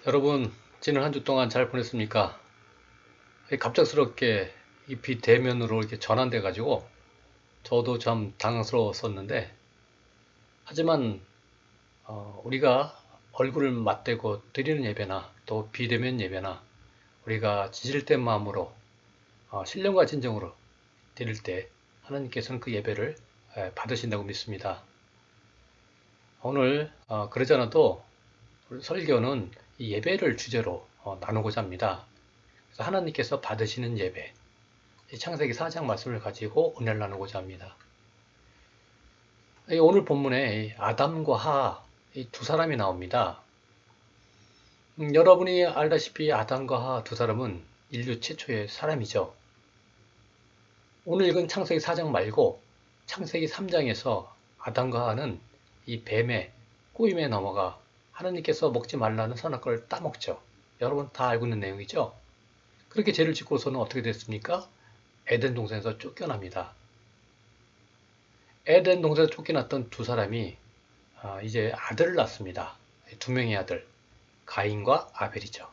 여러분, 지난 한 주 동안 잘 보냈습니까? 갑작스럽게 이 비대면으로 이렇게 전환돼 가지고 저도 참 당황스러웠었는데, 하지만 우리가 얼굴을 맞대고 드리는 예배나 또 비대면 예배나 우리가 진실된 마음으로 신령과 진정으로 드릴 때 하나님께서는 그 예배를 받으신다고 믿습니다. 오늘 그러지 않아도 우리 설교는 이 예배를 주제로 나누고자 합니다. 그래서 하나님께서 받으시는 예배, 창세기 4장 말씀을 가지고 은혜를 나누고자 합니다. 오늘 본문에 아담과 하하 두 사람이 나옵니다. 여러분이 알다시피 아담과 하하 두 사람은 인류 최초의 사람이죠. 오늘 읽은 창세기 4장 말고 창세기 3장에서 아담과 하하는 이 뱀의 꼬임에 넘어가 하나님께서 먹지 말라는 선악과를 따먹죠. 여러분 다 알고 있는 내용이죠. 그렇게 죄를 짓고서는 어떻게 됐습니까? 에덴 동산에서 쫓겨납니다. 에덴 동산에서 쫓겨났던 두 사람이 이제 아들을 낳습니다. 두 명의 아들, 가인과 아벨이죠.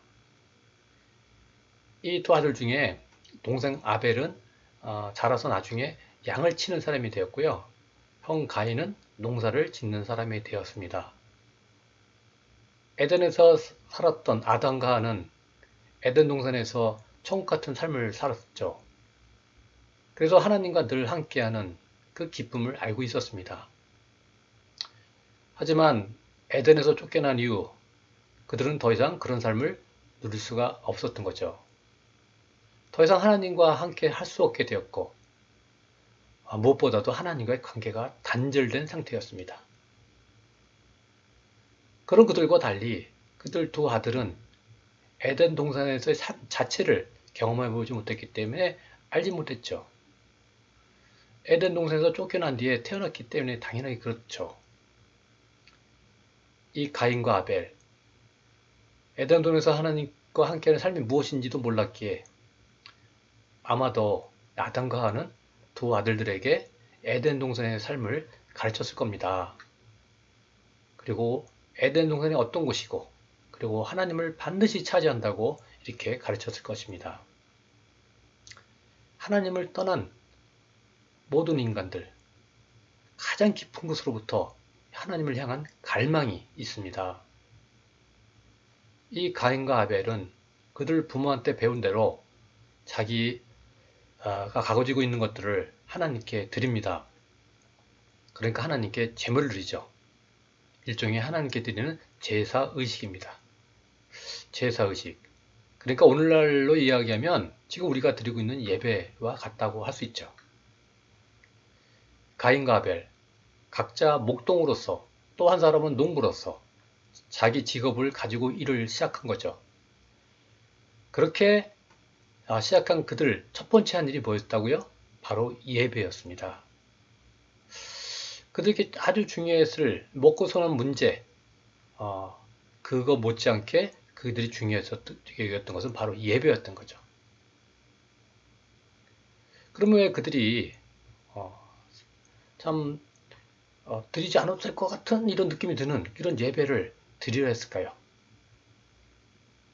이 두 아들 중에 동생 아벨은 자라서 나중에 양을 치는 사람이 되었고요. 형 가인은 농사를 짓는 사람이 되었습니다. 에덴에서 살았던 아담과 하와는 에덴 동산에서 천국 같은 삶을 살았죠. 그래서 하나님과 늘 함께하는 그 기쁨을 알고 있었습니다. 하지만 에덴에서 쫓겨난 이후 그들은 더 이상 그런 삶을 누릴 수가 없었던 거죠. 더 이상 하나님과 함께 할 수 없게 되었고 무엇보다도 하나님과의 관계가 단절된 상태였습니다. 그런 그들과 달리 그들 두 아들은 에덴 동산에서의 삶 자체를 경험해 보지 못했기 때문에 알지 못했죠. 에덴 동산에서 쫓겨난 뒤에 태어났기 때문에 당연하게 그렇죠. 이 가인과 아벨, 에덴 동산에서 하나님과 함께하는 삶이 무엇인지도 몰랐기에 아마도 아담과 하와는 두 아들들에게 에덴 동산의 삶을 가르쳤을 겁니다. 그리고 에덴 동산이 어떤 곳이고 그리고 하나님을 반드시 차지한다고 이렇게 가르쳤을 것입니다. 하나님을 떠난 모든 인간들, 가장 깊은 곳으로부터 하나님을 향한 갈망이 있습니다. 이 가인과 아벨은 그들 부모한테 배운 대로 자기가 가지고 있는 것들을 하나님께 드립니다. 그러니까 하나님께 제물을 드리죠. 일종의 하나님께 드리는 제사의식입니다. 제사의식. 그러니까 오늘날로 이야기하면 지금 우리가 드리고 있는 예배와 같다고 할 수 있죠. 가인과 아벨, 각자 목동으로서 또 한 사람은 농부로서 자기 직업을 가지고 일을 시작한 거죠. 그렇게 시작한 그들 첫 번째 한 일이 뭐였다고요? 바로 예배였습니다. 그들에게 아주 중요했을 먹고 사는 문제, 그거 못지않게 그들이 중요했던 것은 바로 예배였던 거죠. 그러면 왜 그들이 참 드리지 않아도 될 것 같은 이런 느낌이 드는 이런 예배를 드리려 했을까요?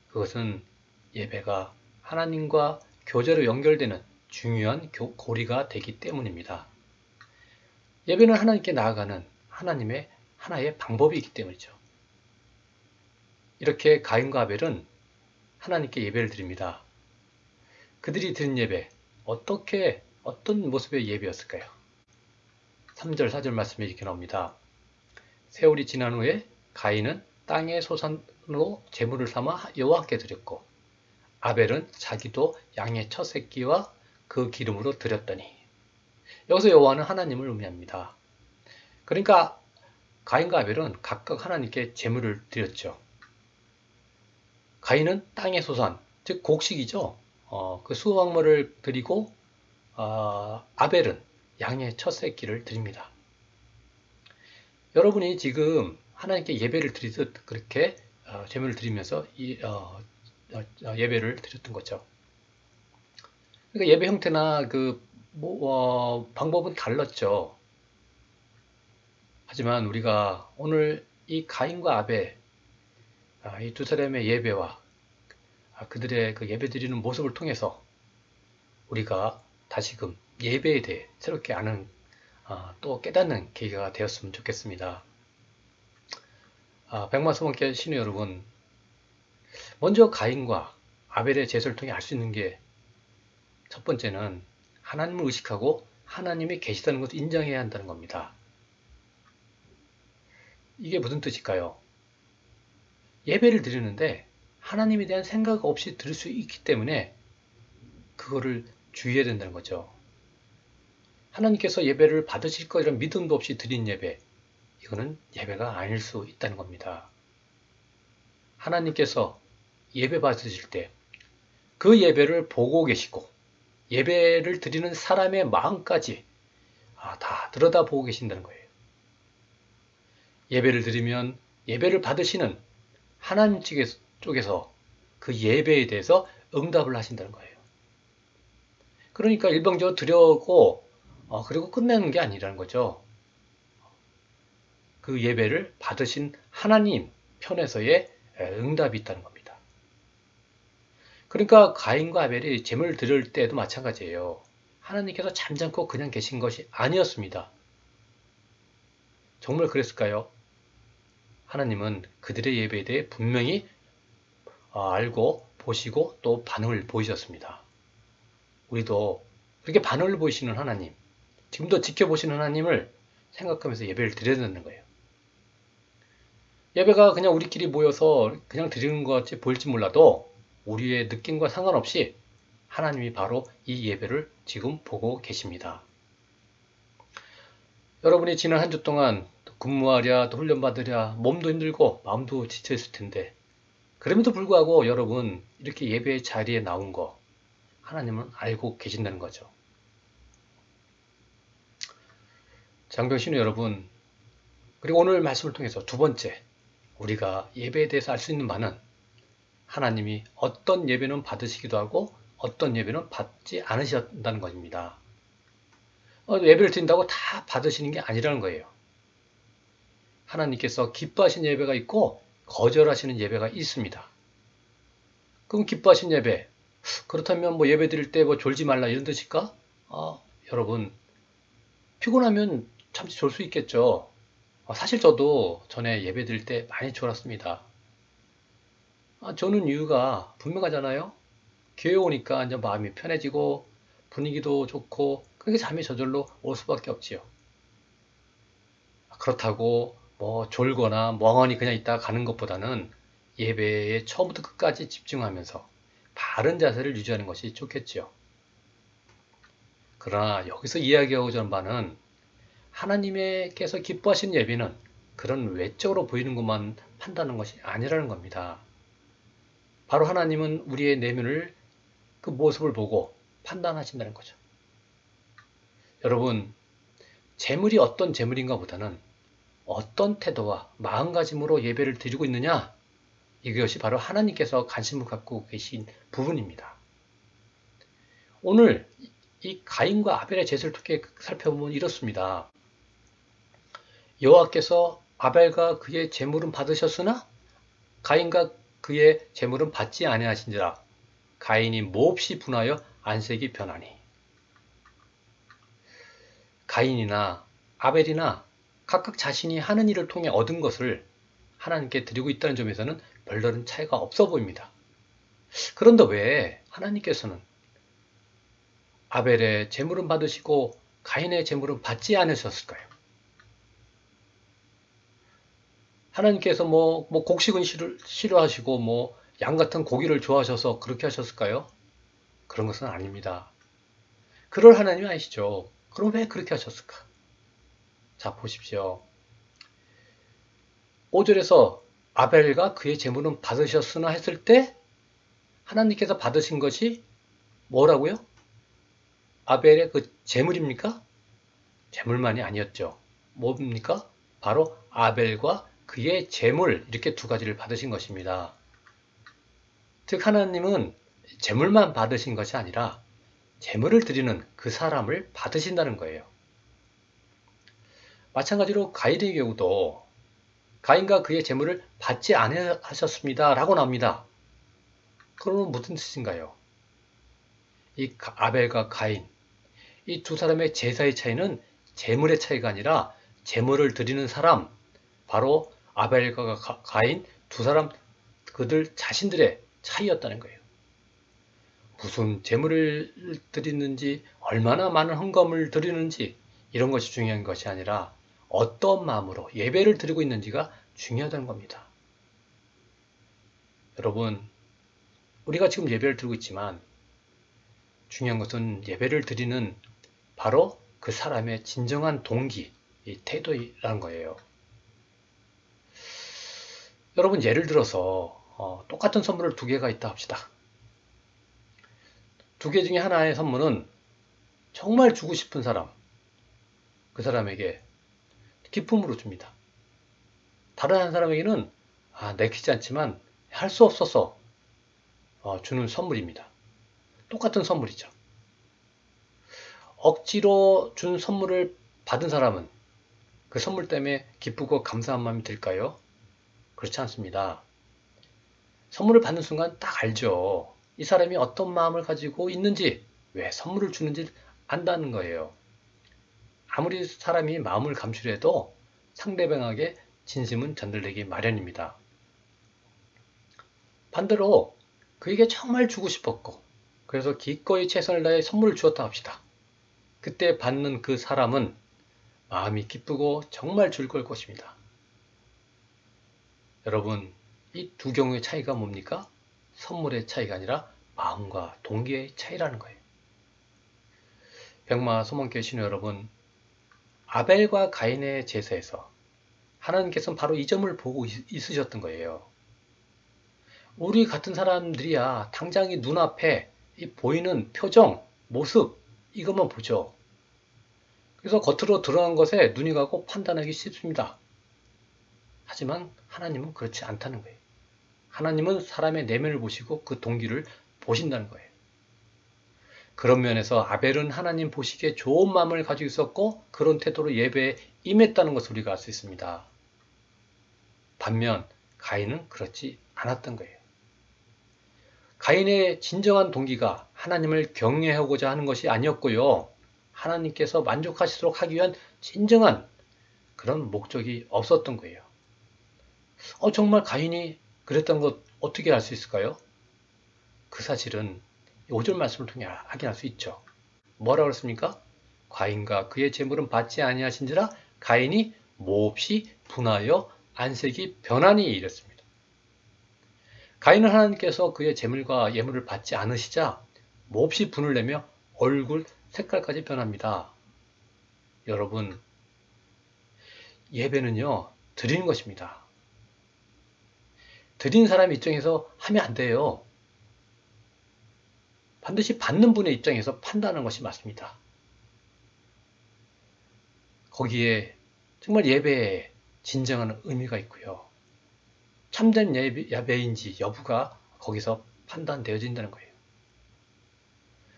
그것은 예배가 하나님과 교제로 연결되는 중요한 고리가 되기 때문입니다. 예배는 하나님께 나아가는 하나님의 하나의 방법이기 때문이죠. 이렇게 가인과 아벨은 하나님께 예배를 드립니다. 그들이 드린 예배, 어떤 모습의 예배였을까요? 3절, 4절 말씀에 이렇게 나옵니다. 세월이 지난 후에 가인은 땅의 소산으로 제물을 삼아 여호와께 드렸고 아벨은 자기도 양의 첫 새끼와 그 기름으로 드렸더니 여기서 여호와는 하나님을 의미합니다. 그러니까 가인과 아벨은 각각 하나님께 제물을 드렸죠. 가인은 땅의 소산, 즉 곡식이죠. 그 수확물을 드리고 아벨은 양의 첫 새끼를 드립니다. 여러분이 지금 하나님께 예배를 드리듯 그렇게 제물을 드리면서 예배를 드렸던 거죠. 그러니까 예배 형태나 방법은 달랐죠. 하지만 우리가 오늘 이 가인과 아벨 이 두 사람의 예배와 그들의 그 예배 드리는 모습을 통해서 우리가 다시금 예배에 대해 새롭게 아는 또 깨닫는 계기가 되었으면 좋겠습니다. 백마소원께 신의 여러분, 먼저 가인과 아벨의 제사를 통해 알 수 있는 게 첫 번째는 하나님을 의식하고 하나님이 계시다는 것을 인정해야 한다는 겁니다. 이게 무슨 뜻일까요? 예배를 드리는데 하나님에 대한 생각 없이 드릴 수 있기 때문에 그거를 주의해야 된다는 거죠. 하나님께서 예배를 받으실 거 이런 믿음도 없이 드린 예배, 이거는 예배가 아닐 수 있다는 겁니다. 하나님께서 예배 받으실 때 그 예배를 보고 계시고 예배를 드리는 사람의 마음까지 다 들여다보고 계신다는 거예요. 예배를 드리면 예배를 받으시는 하나님 쪽에서 그 예배에 대해서 응답을 하신다는 거예요. 그러니까 일방적으로 드려고 그리고 끝내는 게 아니라는 거죠. 그 예배를 받으신 하나님 편에서의 응답이 있다는 겁니다. 그러니까 가인과 아벨이 제물을 드릴 때도 마찬가지예요. 하나님께서 잠잠고 그냥 계신 것이 아니었습니다. 정말 그랬을까요? 하나님은 그들의 예배에 대해 분명히 알고 보시고 또 반응을 보이셨습니다. 우리도 그렇게 반응을 보이시는 하나님, 지금도 지켜보시는 하나님을 생각하면서 예배를 드려야 되는 거예요. 예배가 그냥 우리끼리 모여서 그냥 드리는 것 같이 보일지 몰라도 우리의 느낌과 상관없이 하나님이 바로 이 예배를 지금 보고 계십니다. 여러분이 지난 한 주 동안 근무하랴 또 훈련받으랴 몸도 힘들고 마음도 지쳐있을 텐데 그럼에도 불구하고 여러분 이렇게 예배 자리에 나온 거 하나님은 알고 계신다는 거죠. 장병신우 여러분, 그리고 오늘 말씀을 통해서 두 번째, 우리가 예배에 대해서 알 수 있는 바는 하나님이 어떤 예배는 받으시기도 하고 어떤 예배는 받지 않으신다는 것입니다. 예배를 드린다고 다 받으시는 게 아니라는 거예요. 하나님께서 기뻐하시는 예배가 있고 거절하시는 예배가 있습니다. 그럼 기뻐하시는 예배, 그렇다면 뭐 예배 드릴 때 뭐 졸지 말라 이런 뜻일까? 여러분, 피곤하면 잠시 졸 수 있겠죠. 사실 저도 전에 예배 드릴 때 많이 졸았습니다. 저는 이유가 분명하잖아요. 교회 오니까 이제 마음이 편해지고 분위기도 좋고 그게 잠이 저절로 올 수밖에 없지요. 그렇다고 뭐 졸거나 멍하니 그냥 있다가 가는 것보다는 예배에 처음부터 끝까지 집중하면서 바른 자세를 유지하는 것이 좋겠지요. 그러나 여기서 이야기하고자 하는 바는 하나님께서 기뻐하시는 예배는 그런 외적으로 보이는 것만 판단하는 것이 아니라는 겁니다. 바로 하나님은 우리의 내면을 그 모습을 보고 판단하신다는 거죠. 여러분, 재물이 어떤 재물인가 보다는 어떤 태도와 마음가짐으로 예배를 드리고 있느냐, 이것이 바로 하나님께서 관심을 갖고 계신 부분입니다. 오늘 이 가인과 아벨의 제사를 통해 살펴보면 이렇습니다. 여호와께서 아벨과 그의 제물은 받으셨으나 가인과 그의 제물은 받지 아니하신지라 가인이 몹시 분하여 안색이 변하니. 가인이나 아벨이나 각각 자신이 하는 일을 통해 얻은 것을 하나님께 드리고 있다는 점에서는 별다른 차이가 없어 보입니다. 그런데 왜 하나님께서는 아벨의 제물은 받으시고 가인의 제물은 받지 않으셨을까요? 하나님께서 뭐 곡식은 싫어하시고 뭐 양 같은 고기를 좋아하셔서 그렇게 하셨을까요? 그런 것은 아닙니다. 그럴 하나님이 아니시죠. 그럼 왜 그렇게 하셨을까? 자, 보십시오. 5절에서 아벨과 그의 제물은 받으셨으나 했을 때 하나님께서 받으신 것이 뭐라고요? 아벨의 그 제물입니까? 제물만이 아니었죠. 뭡니까? 바로 아벨과 그의 제물, 이렇게 두 가지를 받으신 것입니다. 즉 하나님은 제물만 받으신 것이 아니라 제물을 드리는 그 사람을 받으신다는 거예요. 마찬가지로 가인의 경우도 가인과 그의 재물을 받지 아니하셨습니다. 라고 나옵니다. 그러면 무슨 뜻인가요? 이 아벨과 가인, 이 두 사람의 제사의 차이는 재물의 차이가 아니라 재물을 드리는 사람, 바로 아벨과 가인 두 사람 그들 자신들의 차이였다는 거예요. 무슨 재물을 드리는지, 얼마나 많은 헌금을 드리는지 이런 것이 중요한 것이 아니라 어떤 마음으로 예배를 드리고 있는지가 중요하다는 겁니다. 여러분, 우리가 지금 예배를 드리고 있지만 중요한 것은 예배를 드리는 바로 그 사람의 진정한 동기, 이 태도라는 거예요. 여러분, 예를 들어서 똑같은 선물을 두 개가 있다 합시다. 두 개 중에 하나의 선물은 정말 주고 싶은 사람, 그 사람에게 기쁨으로 줍니다. 다른 한 사람에게는 내키지 않지만 할 수 없어서 주는 선물입니다. 똑같은 선물이죠. 억지로 준 선물을 받은 사람은 그 선물 때문에 기쁘고 감사한 마음이 들까요? 그렇지 않습니다. 선물을 받는 순간 딱 알죠. 이 사람이 어떤 마음을 가지고 있는지, 왜 선물을 주는지 안다는 거예요. 아무리 사람이 마음을 감추려 해도 상대방에게 진심은 전달되기 마련입니다. 반대로 그에게 정말 주고 싶었고, 그래서 기꺼이 최선을 다해 선물을 주었다 합시다. 그때 받는 그 사람은 마음이 기쁘고 정말 즐거울 것입니다. 여러분, 이 두 경우의 차이가 뭡니까? 선물의 차이가 아니라 마음과 동기의 차이라는 거예요. 병마 소망교회 신우 여러분, 아벨과 가인의 제사에서 하나님께서는 바로 이 점을 보고 있으셨던 거예요. 우리 같은 사람들이야 당장 이 눈앞에 이 보이는 표정, 모습 이것만 보죠. 그래서 겉으로 드러난 것에 눈이 가고 판단하기 쉽습니다. 하지만 하나님은 그렇지 않다는 거예요. 하나님은 사람의 내면을 보시고 그 동기를 보신다는 거예요. 그런 면에서 아벨은 하나님 보시기에 좋은 마음을 가지고 있었고 그런 태도로 예배에 임했다는 것을 우리가 알 수 있습니다. 반면 가인은 그렇지 않았던 거예요. 가인의 진정한 동기가 하나님을 경외하고자 하는 것이 아니었고요. 하나님께서 만족하시도록 하기 위한 진정한 그런 목적이 없었던 거예요. 정말 가인이 그랬던 것 어떻게 알 수 있을까요? 그 사실은 5절 말씀을 통해 확인할 수 있죠. 뭐라고 그랬습니까? 가인과 그의 재물은 받지 아니하신지라 가인이 몹시 분하여 안색이 변하니 이랬습니다. 가인은 하나님께서 그의 재물과 예물을 받지 않으시자 몹시 분을 내며 얼굴 색깔까지 변합니다. 여러분, 예배는요, 드리는 것입니다. 드린 사람 입장에서 하면 안 돼요. 반드시 받는 분의 입장에서 판단하는 것이 맞습니다. 거기에 정말 예배에 진정한 의미가 있고요. 참된 예배인지 여부가 거기서 판단되어진다는 거예요.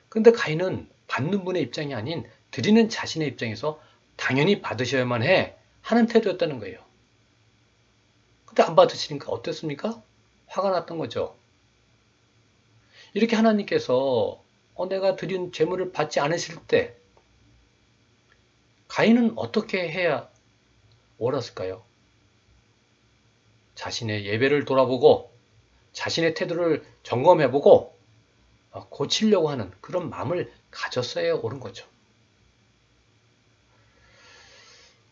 그런데 가인은 받는 분의 입장이 아닌 드리는 자신의 입장에서 당연히 받으셔야만 해 하는 태도였다는 거예요. 근데 안 받으시니까 어땠습니까? 화가 났던 거죠. 이렇게 하나님께서 내가 드린 재물을 받지 않으실 때 가인은 어떻게 해야 옳았을까요? 자신의 예배를 돌아보고 자신의 태도를 점검해보고 고치려고 하는 그런 마음을 가졌어야 옳은 거죠.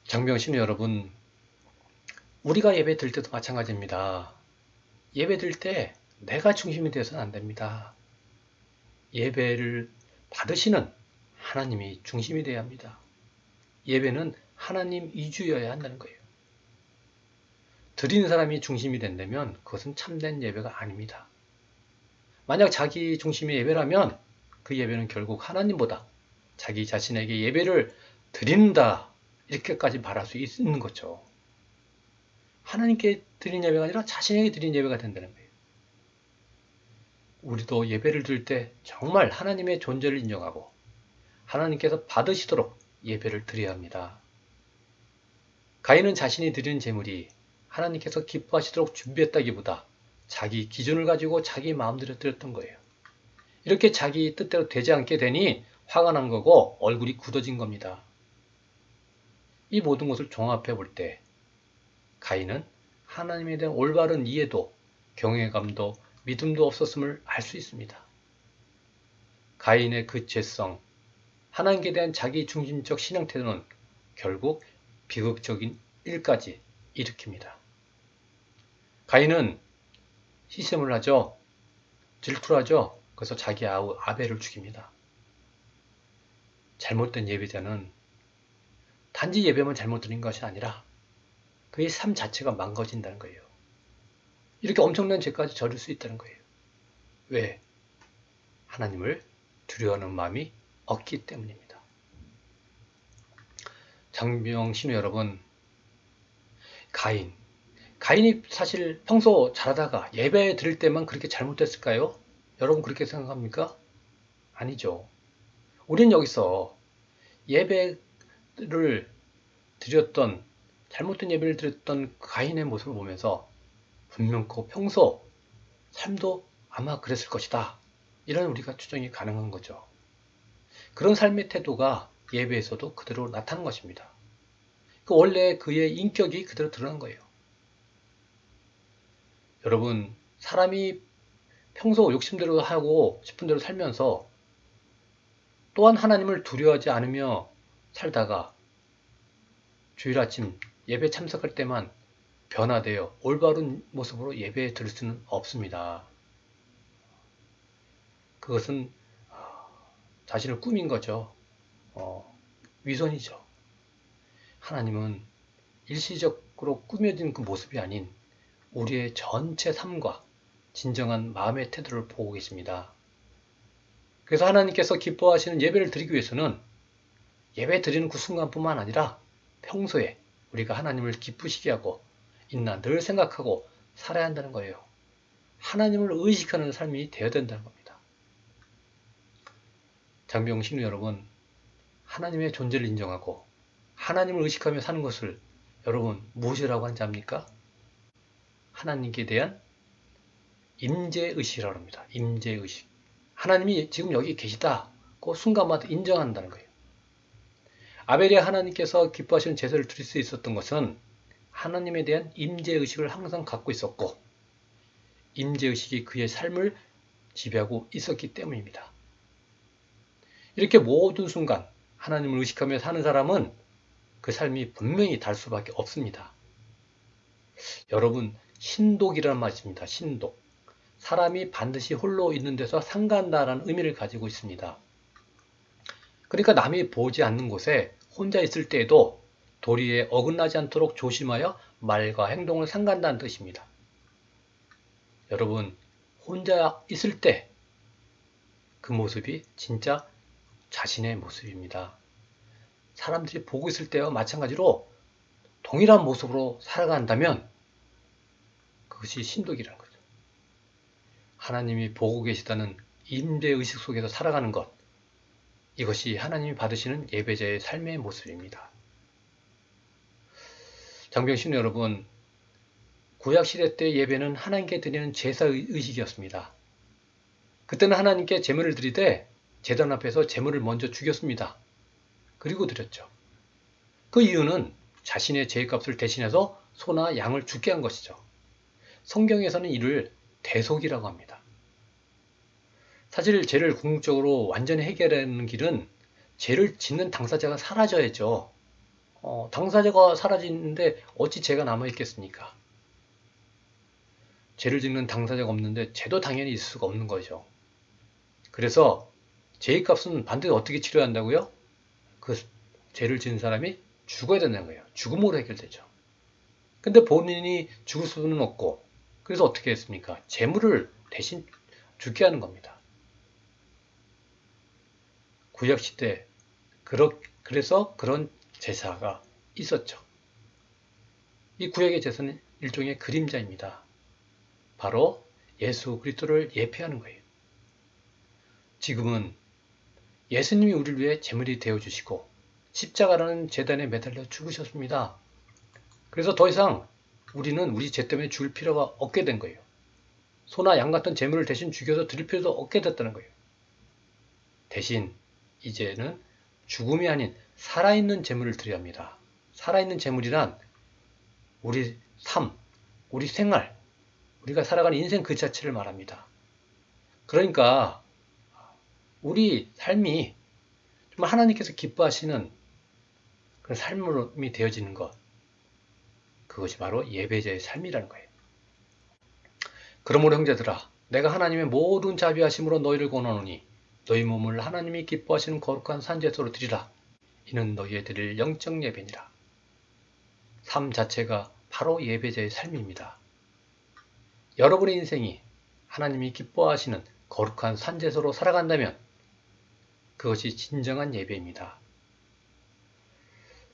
장병신 여러분, 우리가 예배 드릴 때도 마찬가지입니다. 예배 드릴 때 내가 중심이 되어서는 안 됩니다. 예배를 받으시는 하나님이 중심이 되어야 합니다. 예배는 하나님 위주여야 한다는 거예요. 드리는 사람이 중심이 된다면 그것은 참된 예배가 아닙니다. 만약 자기 중심의 예배라면 그 예배는 결국 하나님보다 자기 자신에게 예배를 드린다 이렇게까지 말할 수 있는 거죠. 하나님께 드린 예배가 아니라 자신에게 드린 예배가 된다는 거예요. 우리도 예배를 드릴 때 정말 하나님의 존재를 인정하고 하나님께서 받으시도록 예배를 드려야 합니다. 가인은 자신이 드리는 제물이 하나님께서 기뻐하시도록 준비했다기보다 자기 기준을 가지고 자기 마음대로 드렸던 거예요. 이렇게 자기 뜻대로 되지 않게 되니 화가 난 거고 얼굴이 굳어진 겁니다. 이 모든 것을 종합해 볼 때 가인은 하나님에 대한 올바른 이해도 경외감도 믿음도 없었음을 알 수 있습니다. 가인의 그 죄성, 하나님께 대한 자기 중심적 신앙 태도는 결국 비극적인 일까지 일으킵니다. 가인은 희생을 하죠. 질투를 하죠. 그래서 자기 아우 아벨을 죽입니다. 잘못된 예배자는 단지 예배만 잘못 드린 것이 아니라 그의 삶 자체가 망가진다는 거예요. 이렇게 엄청난 죄까지 저질 수 있다는 거예요. 왜? 하나님을 두려워하는 마음이 없기 때문입니다. 장병 신우 여러분, 가인이 사실 평소 잘하다가 예배 드릴 때만 그렇게 잘못됐을까요? 여러분 그렇게 생각합니까? 아니죠. 우리는 여기서 예배를 드렸던, 잘못된 예배를 드렸던 가인의 모습을 보면서 분명 그 평소 삶도 아마 그랬을 것이다. 이런 우리가 추정이 가능한 거죠. 그런 삶의 태도가 예배에서도 그대로 나타난 것입니다. 원래 그의 인격이 그대로 드러난 거예요. 여러분, 사람이 평소 욕심대로 하고 싶은 대로 살면서 또한 하나님을 두려워하지 않으며 살다가 주일 아침 예배 참석할 때만 변화되어 올바른 모습으로 예배에 드릴 수는 없습니다. 그것은 자신을 꾸민 거죠. 위선이죠. 하나님은 일시적으로 꾸며진 그 모습이 아닌 우리의 전체 삶과 진정한 마음의 태도를 보고 계십니다. 그래서 하나님께서 기뻐하시는 예배를 드리기 위해서는 예배 드리는 그 순간뿐만 아니라 평소에 우리가 하나님을 기쁘시게 하고 있나 늘 생각하고 살아야 한다는 거예요. 하나님을 의식하는 삶이 되어야 된다는 겁니다. 장병 신우 여러분, 하나님의 존재를 인정하고 하나님을 의식하며 사는 것을 여러분 무엇이라고 하는지 압니까? 하나님께 대한 임재의식이라고 합니다. 임재의식. 하나님이 지금 여기 계시다. 그 순간마다 인정한다는 거예요. 아벨이 하나님께서 기뻐하시는 제사를 드릴 수 있었던 것은 하나님에 대한 임재의식을 항상 갖고 있었고 임재의식이 그의 삶을 지배하고 있었기 때문입니다. 이렇게 모든 순간 하나님을 의식하며 사는 사람은 그 삶이 분명히 달 수밖에 없습니다. 여러분, 신독이라는 말이 있습니다. 신독. 사람이 반드시 홀로 있는 데서 상간다라는 의미를 가지고 있습니다. 그러니까 남이 보지 않는 곳에 혼자 있을 때에도 도리에 어긋나지 않도록 조심하여 말과 행동을 상간다는 뜻입니다. 여러분, 혼자 있을 때 그 모습이 진짜 자신의 모습입니다. 사람들이 보고 있을 때와 마찬가지로 동일한 모습으로 살아간다면 그것이 신독이라는 거죠. 하나님이 보고 계시다는 임재의식 속에서 살아가는 것, 이것이 하나님이 받으시는 예배자의 삶의 모습입니다. 장병신 여러분, 구약시대 때 예배는 하나님께 드리는 제사의식이었습니다. 그때는 하나님께 제물을 드리되 제단 앞에서 제물을 먼저 죽였습니다. 그리고 드렸죠. 그 이유는 자신의 죄값을 대신해서 소나 양을 죽게 한 것이죠. 성경에서는 이를 대속이라고 합니다. 사실 죄를 궁극적으로 완전히 해결하는 길은 죄를 짓는 당사자가 사라져야죠. 당사자가 사라지는데 어찌 죄가 남아있겠습니까? 죄를 짓는 당사자가 없는데 죄도 당연히 있을 수가 없는 거죠. 그래서 죄의 값은 반드시 어떻게 치러야 한다고요? 그 죄를 지은 사람이 죽어야 된다는 거예요. 죽음으로 해결되죠. 근데 본인이 죽을 수는 없고 그래서 어떻게 했습니까? 재물을 대신 죽게 하는 겁니다. 구약시대 그래서 그런 제사가 있었죠. 이 구약의 제사는 일종의 그림자입니다. 바로 예수 그리스도를 예표하는 거예요. 지금은 예수님이 우리를 위해 제물이 되어주시고 십자가라는 제단에 매달려 죽으셨습니다. 그래서 더 이상 우리는 우리 죄 때문에 죽을 필요가 없게 된 거예요. 소나 양 같은 제물을 대신 죽여서 드릴 필요도 없게 됐다는 거예요. 대신 이제는 죽음이 아닌 살아있는 제물을 드려야 합니다. 살아있는 제물이란 우리 삶, 우리 생활, 우리가 살아가는 인생 그 자체를 말합니다. 그러니까 우리 삶이 정말 하나님께서 기뻐하시는 그런 삶이 되어지는 것, 그것이 바로 예배자의 삶이라는 거예요. 그러므로 형제들아, 내가 하나님의 모든 자비하심으로 너희를 권하노니 너희 몸을 하나님이 기뻐하시는 거룩한 산제소로 드리라. 이는 너희의 드릴 영적 예배니라. 삶 자체가 바로 예배자의 삶입니다. 여러분의 인생이 하나님이 기뻐하시는 거룩한 산제소로 살아간다면 그것이 진정한 예배입니다.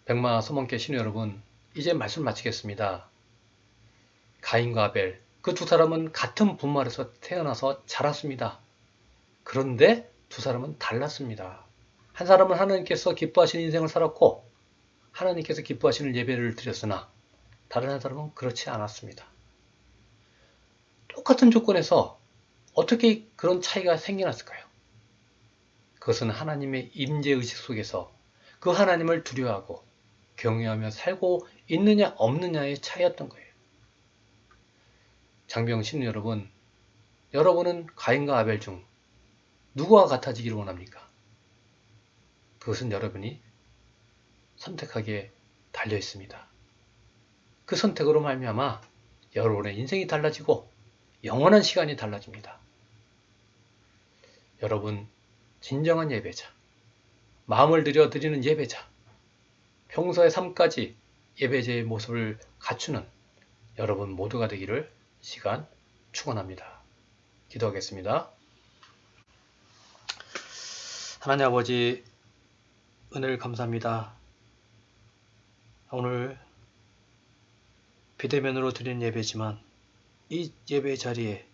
백마 소망께 신우 여러분, 이제 말씀 마치겠습니다. 가인과 아벨, 그 두 사람은 같은 분말에서 태어나서 자랐습니다. 그런데 두 사람은 달랐습니다. 한 사람은 하나님께서 기뻐하시는 인생을 살았고 하나님께서 기뻐하시는 예배를 드렸으나 다른 한 사람은 그렇지 않았습니다. 똑같은 조건에서 어떻게 그런 차이가 생겨났을까요? 그것은 하나님의 임재의식 속에서 그 하나님을 두려워하고 경외하며 살고 있느냐 없느냐의 차이였던 거예요. 장병 신우 여러분, 여러분은 가인과 아벨 중 누구와 같아지기를 원합니까? 그것은 여러분이 선택하기에 달려 있습니다. 그 선택으로 말미암아 여러분의 인생이 달라지고 영원한 시간이 달라집니다. 여러분, 진정한 예배자, 마음을 들여 드리는 예배자, 평소의 삶까지 예배자의 모습을 갖추는 여러분 모두가 되기를 시간 축원합니다. 기도하겠습니다. 하나님 아버지, 은혜를 감사합니다. 오늘 비대면으로 드리는 예배지만 이 예배 자리에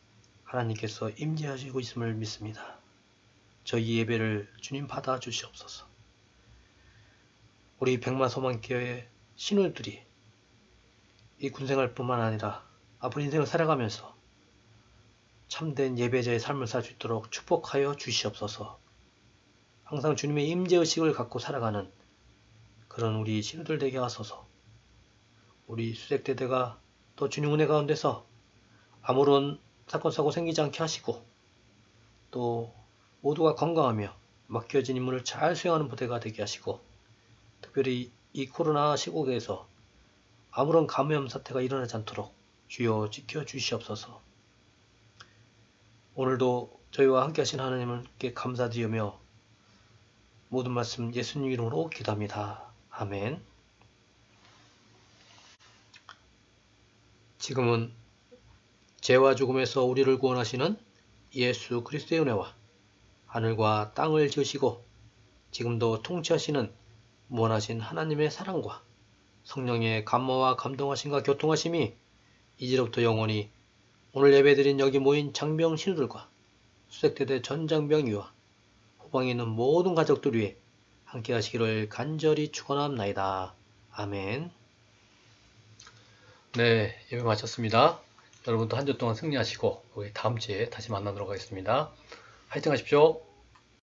하나님께서 임재하시고 있음을 믿습니다. 저희 예배를 주님 받아 주시옵소서. 우리 백마소망교회 신우들이 이 군생활뿐만 아니라 앞으로 인생을 살아가면서 참된 예배자의 삶을 살 수 있도록 축복하여 주시옵소서. 항상 주님의 임재의식을 갖고 살아가는 그런 우리 신우들 되게 하소서. 우리 수색대대가 또 주님 은혜 가운데서 아무런 사건 사고 생기지 않게 하시고 또 모두가 건강하며 맡겨진 임무를 잘 수행하는 부대가 되게 하시고 특별히 이 코로나 시국에서 아무런 감염 사태가 일어나지 않도록 주여 지켜주시옵소서. 오늘도 저희와 함께 하신 하나님께 감사드리며 모든 말씀 예수님 이름으로 기도합니다. 아멘. 지금은 죄와 죽음에서 우리를 구원하시는 예수 그리스도의 은혜와 하늘과 땅을 지으시고 지금도 통치하시는 무한하신 하나님의 사랑과 성령의 감화와 감동하심과 교통하심이 이제로부터 영원히 오늘 예배드린 여기 모인 장병 신우들과 수색대대 전 장병위와 후방에 있는 모든 가족들 위해 함께 하시기를 간절히 축원합나이다. 아멘. 네, 예배 마쳤습니다. 여러분도 한 주 동안 승리하시고 우리 다음 주에 다시 만나도록 하겠습니다. 화이팅 하십시오.